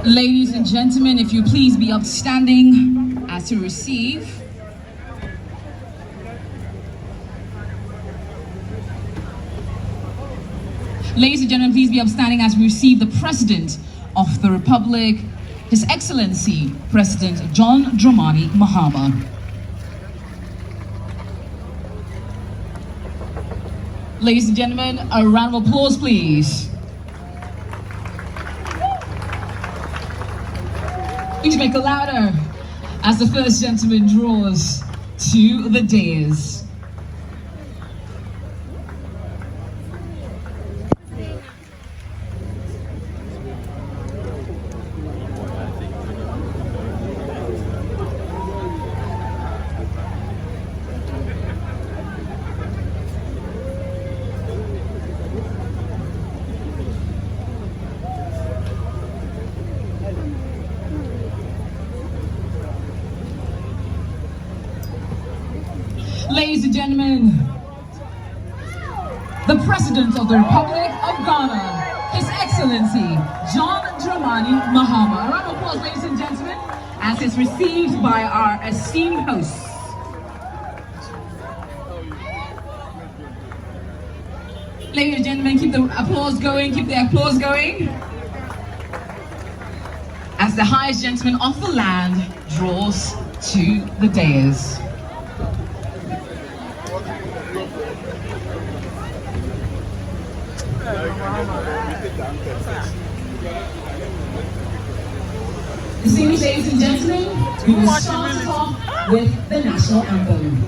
Ladies and gentlemen, if you please be upstanding as to receive Ladies and gentlemen, please be upstanding as we receive the President of the Republic, His Excellency, President John Dramani Mahama. Ladies and gentlemen, a round of applause, please. Please make it louder as the First Gentleman draws to the dais. Ladies and gentlemen, the President of the Republic of Ghana, His Excellency, John Dramani Mahama. A round of applause, ladies and gentlemen, as is received by our esteemed hosts. Ladies and gentlemen, keep the applause going, as the highest gentleman of the land draws to the dais. Distinguished ladies and gentlemen, we will start off with the national anthem.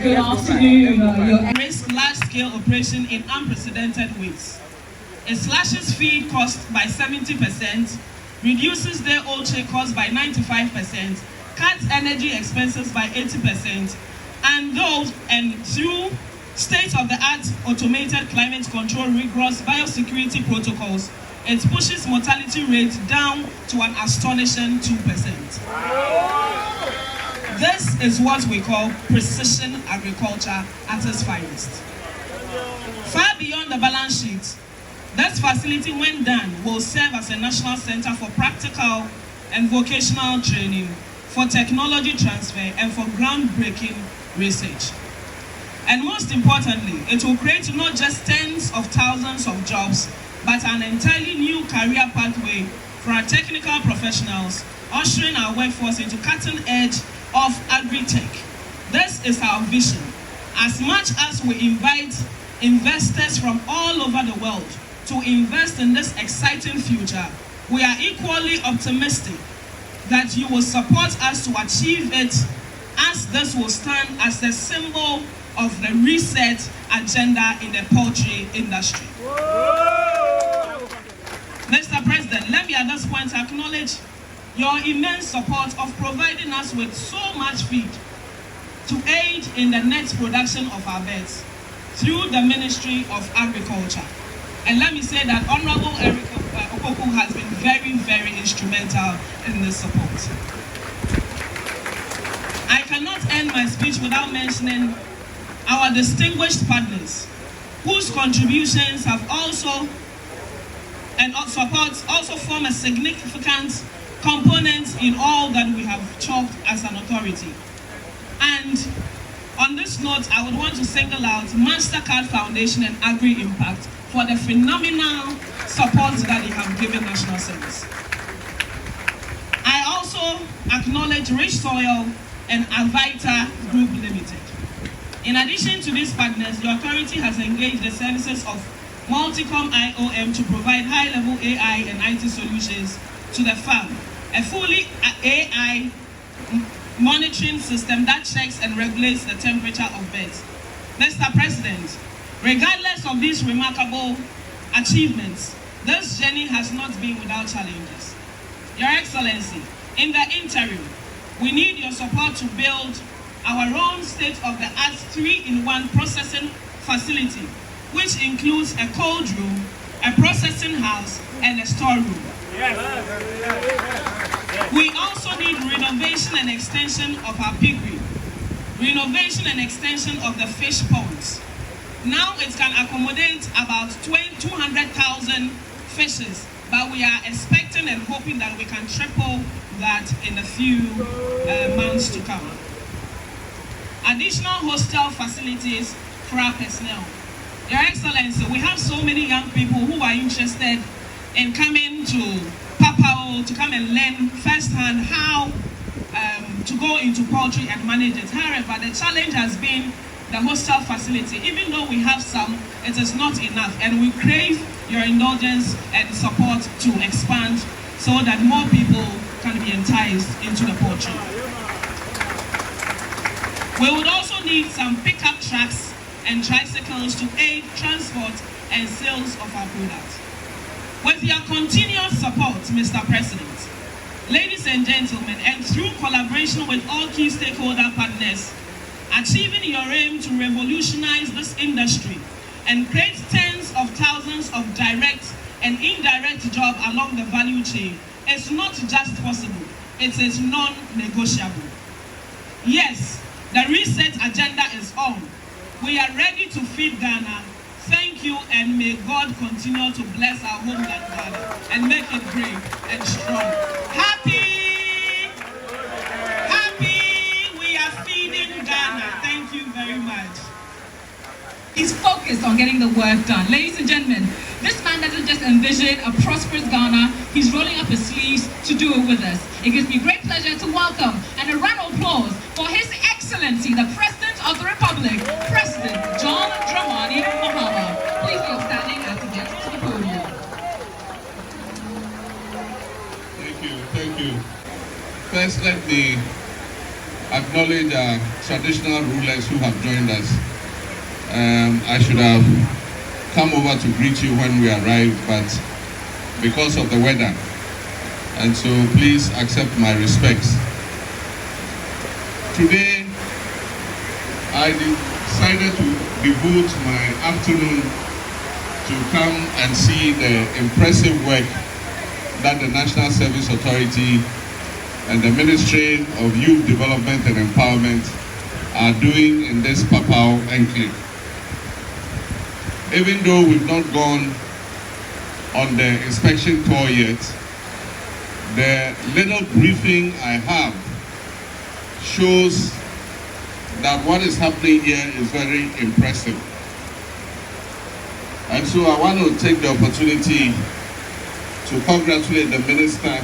Good afternoon. Large-scale operation in unprecedented ways. It slashes feed costs by 70%, reduces their OCHE costs by 95%, cuts energy expenses by 80%, and through state-of-the-art automated climate control rigorous biosecurity protocols, it pushes mortality rates down to an astonishing 2%. This is what we call precision agriculture at its finest. Far beyond the balance sheet, this facility, when done, will serve as a national center for practical and vocational training, for technology transfer, and for groundbreaking research. And most importantly, it will create not just tens of thousands of jobs, but an entirely new career pathway for our technical professionals, ushering our workforce into cutting edge of agri-tech. This is our vision. As much as we invite investors from all over the world to invest in this exciting future, we are equally optimistic that you will support us to achieve it, as this will stand as a symbol of the reset agenda in the poultry industry. Mr. President, let me at this point acknowledge your immense support of providing us with so much feed to aid in the net production of our birds through the Ministry of Agriculture. And let me say that Honorable Nkokor has been very, very instrumental in this support. I cannot end my speech without mentioning our distinguished partners, whose contributions have also form a significant components in all that we have chalked as an authority. And on this note, I would want to single out MasterCard Foundation and Agri Impact for the phenomenal support that they have given National Service. I also acknowledge Rich Soil and Avita Group Limited. In addition to these partners, the authority has engaged the services of Multicom IOM to provide high-level AI and IT solutions to the farm, a fully AI monitoring system that checks and regulates the temperature of birds. Mr. President, regardless of these remarkable achievements, this journey has not been without challenges. Your Excellency, in the interim, we need your support to build our own state-of-the-art 3-in-1 processing facility, which includes a cold room, a processing house, and a storeroom. We also need renovation and extension of our piggery, renovation and extension of the fish ponds. Now it can accommodate about 200,000 fishes, but we are expecting and hoping that we can triple that in a few months to come. Additional hostel facilities for our personnel. Your Excellency, we have so many young people who are interested in coming to Papao to come and learn firsthand how to go into poultry and manage it. However, the challenge has been the hostel facility. Even though we have some, it is not enough, and we crave your indulgence and support to expand so that more people can be enticed into the poultry. We would also need some pickup trucks and tricycles to aid transport and sales of our products. With your continuous support, Mr. President, ladies and gentlemen, and through collaboration with all key stakeholder partners, achieving your aim to revolutionize this industry and create tens of thousands of direct and indirect jobs along the value chain is not just possible, it is non-negotiable. Yes, the reset agenda is on. We are ready to feed Ghana. Thank you, and may God continue to bless our homeland Ghana and make it great and strong. Happy, we are feeding Ghana. Thank you very much. He's focused on getting the work done. Ladies and gentlemen, this man doesn't just envision a prosperous Ghana, he's rolling up his sleeves to do it with us. It gives me great pleasure to welcome and a round of applause for His Excellency, the President of the Republic, President John Dramani Mahama. Please be upstanding as he gets to the podium. Thank you. First, let me acknowledge our traditional rulers who have joined us. I should have come over to greet you when we arrived, but because of the weather, and so please accept my respects. Today, I decided to devote my afternoon to come and see the impressive work that the National Service Authority and the Ministry of Youth Development and Empowerment are doing in this Papao enclave. Even though we've not gone on the inspection tour yet, the little briefing I have shows that what is happening here is very impressive. And so I want to take the opportunity to congratulate the Minister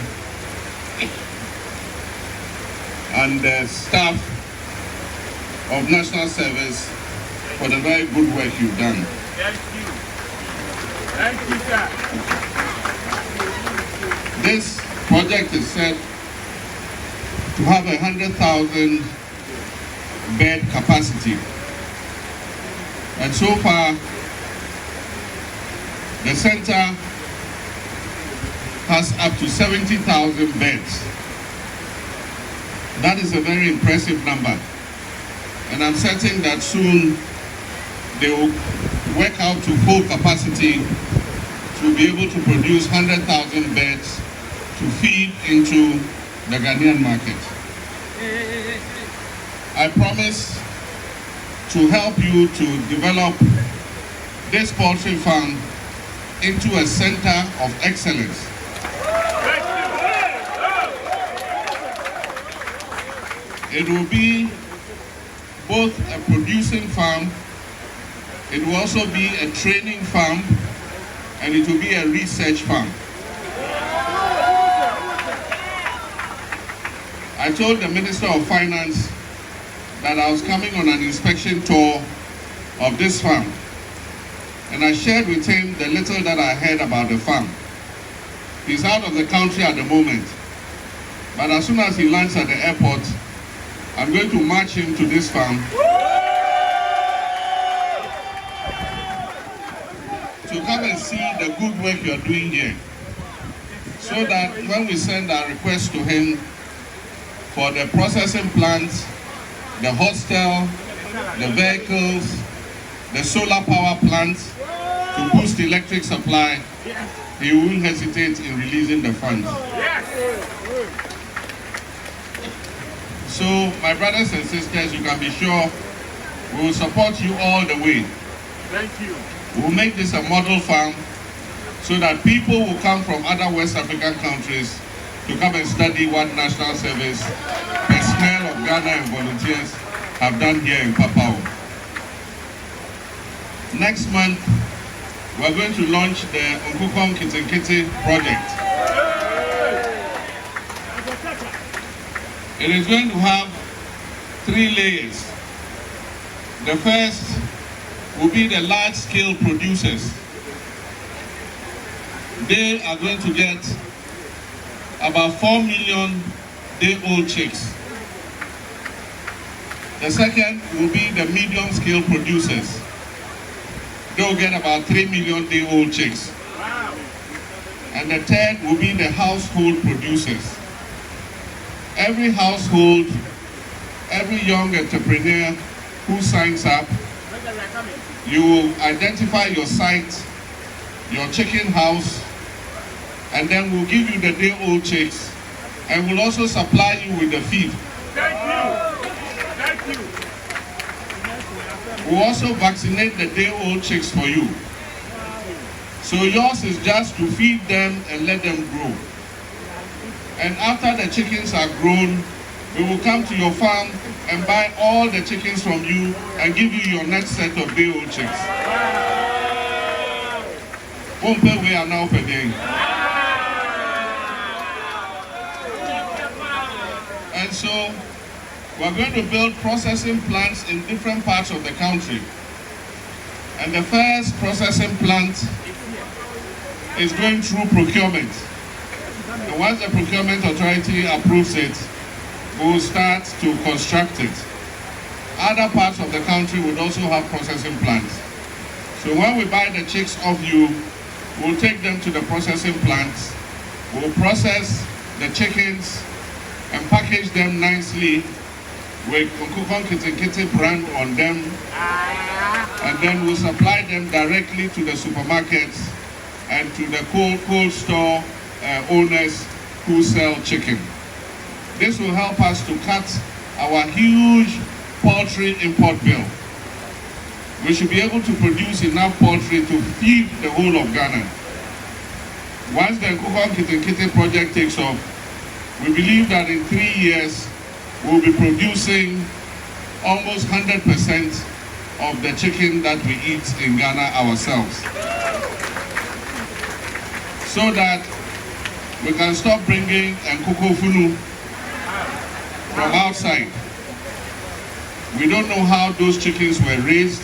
and the staff of National Service for the very good work you've done. Thank you. Thank you, sir. This project is set to have 100,000 bed capacity. And so far, the center has up to 70,000 beds. That is a very impressive number. And I'm certain that soon they will work out to full capacity to be able to produce 100,000 beds to feed into the Ghanaian market. I promise to help you to develop this poultry farm into a center of excellence. It will be both a producing farm, it will also be a training farm, and it will be a research farm. I told the Minister of Finance that I was coming on an inspection tour of this farm, and I shared with him the little that I heard about the farm. He's out of the country at the moment, but as soon as he lands at the airport, I'm going to march him to this farm to come and see the good work you're doing here, so that when we send our request to him for the processing plants, the hostel, the vehicles, the solar power plants to boost electric supply, he won't hesitate in releasing the funds. So, my brothers and sisters, you can be sure we will support you all the way. Thank you. We will make this a model farm so that people will come from other West African countries to come and study what National Service, personnel of Ghana and volunteers have done here in Papao. Next month, we're going to launch the Nkokor Nketenkete Project. It is going to have 3 layers. The first will be the large-scale producers. They are going to get about 4 million day-old chicks. The second will be the medium-scale producers. They will get about 3 million day-old chicks. And the third will be the household producers. Every household, every young entrepreneur who signs up, you will identify your site, your chicken house, and then we'll give you the day-old chicks, and we'll also supply you with the feed. Thank you. Thank you. We'll also vaccinate the day-old chicks for you. So yours is just to feed them and let them grow. And after the chickens are grown, we will come to your farm and buy all the chickens from you and give you your next set of day-old chicks. We are now per day. And so, we're going to build processing plants in different parts of the country. And the first processing plant is going through procurement. And once the procurement authority approves it, we will start to construct it. Other parts of the country would also have processing plants. So when we buy the chicks off you, we'll take them to the processing plants. We'll process the chickens and package them nicely with Nkokor Nketenkete brand on them, and then we'll supply them directly to the supermarkets and to the cold store owners who sell chicken. This will help us to cut our huge poultry import bill. We should be able to produce enough poultry to feed the whole of Ghana. Once the Nkokor Nketenkete project takes off, we believe that in 3 years, we'll be producing almost 100% of the chicken that we eat in Ghana ourselves. So that we can stop bringing Nkokor Funu from outside. We don't know how those chickens were raised.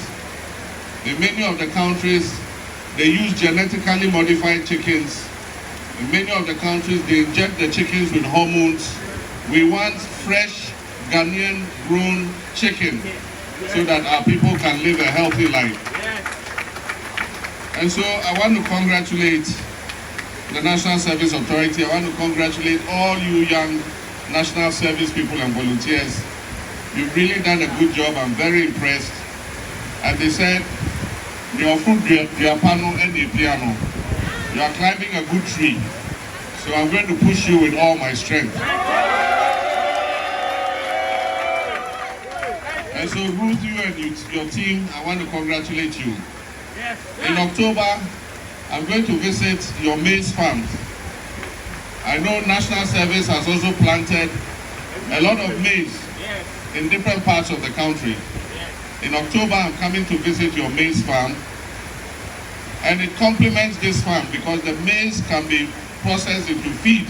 In many of the countries, they use genetically modified chickens. In many of the countries, they inject the chickens with hormones. We want fresh Ghanaian grown chicken so that our people can live a healthy life. And so I want to congratulate the National Service Authority. I want to congratulate all you young National Service people and volunteers. You've really done a good job. I'm very impressed. And they said, your food, your piano and your piano. You are climbing a good tree. So I'm going to push you with all my strength. And so Ruth, you and your team, I want to congratulate you. In October, I'm going to visit your maize farms. I know National Service has also planted a lot of maize in different parts of the country. In October, I'm coming to visit your maize farm, and it complements this farm because the maize can be processed into feed.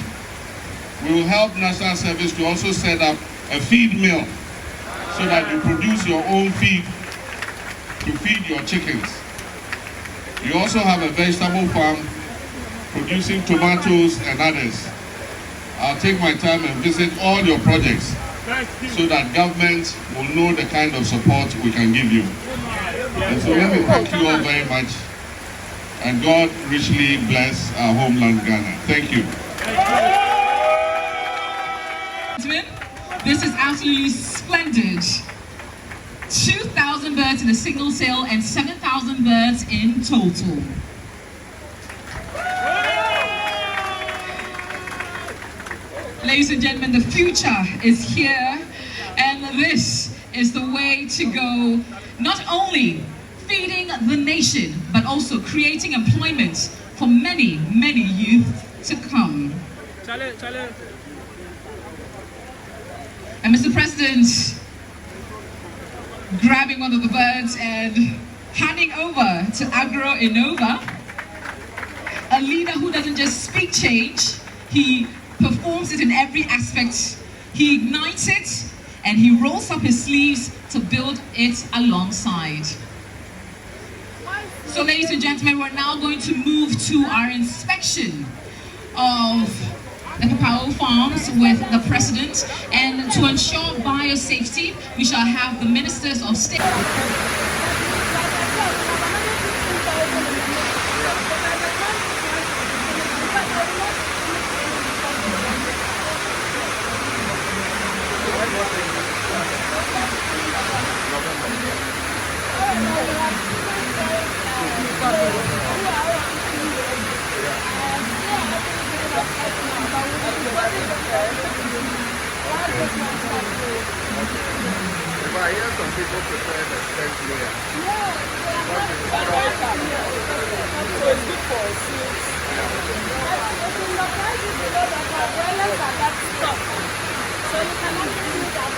We will help National Service to also set up a feed mill so that you produce your own feed to feed your chickens. You also have a vegetable farm producing tomatoes and others. I'll take my time and visit all your projects so that government will know the kind of support we can give you. And so let me thank you all very much, and God richly bless our homeland Ghana. Thank you. This is absolutely splendid. 2,000 birds in a single sale and 7,000 birds in total. Ladies and gentlemen, the future is here, and this is the way to go. Not only feeding the nation, but also creating employment for many, many youth to come. And Mr. President, grabbing one of the birds and handing over to Agro Innova, a leader who doesn't just speak change, he performs it in every aspect. He ignites it and he rolls up his sleeves to build it alongside. So ladies and gentlemen, we're now going to move to our inspection of the Papao Farms with the President, and to ensure biosafety, we shall have the Ministers of State. But I hear some people prefer the first layer. It's good for seeds. So you cannot do that.